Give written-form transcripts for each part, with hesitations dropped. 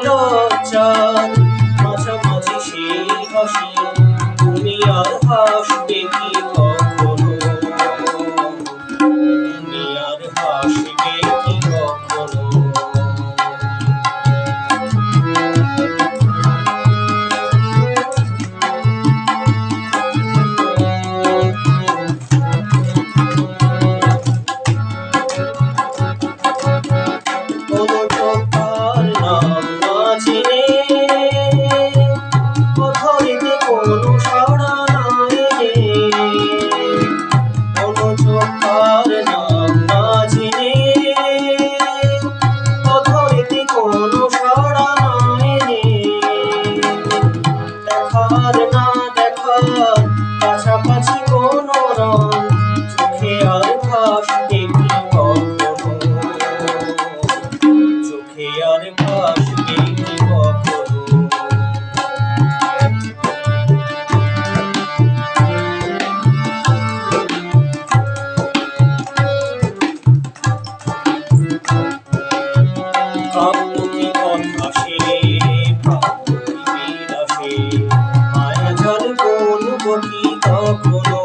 লজ্জার মাঝামাঝি সেই হাসি, তুমি আর হাসবে কি কখনো, তুমি আর হাসবে কি কখনো। কাছাকাছি কোনো রং চোখে আর ভাসবে কি কখনো, চোখে আর ভাসবে কি কখনো। কাব্যটি কথা সে ভাবটি বিলাসে, মায়া জল বলবো কি কখনো,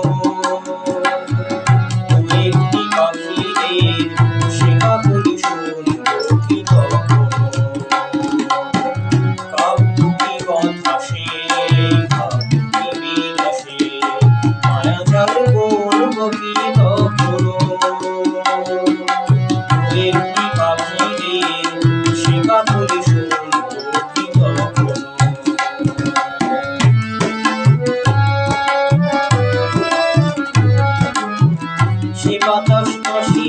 একটি পাখিদের শেখা বলি শুনবো কি কখনো। কাব্যটি কথা সে ভাবটি বিলাসে, মায়া জল বলবো কি কখনো, একটি পাখিদের শেখা বলি শুনবো কি কখনো। সে বাতাস হাসি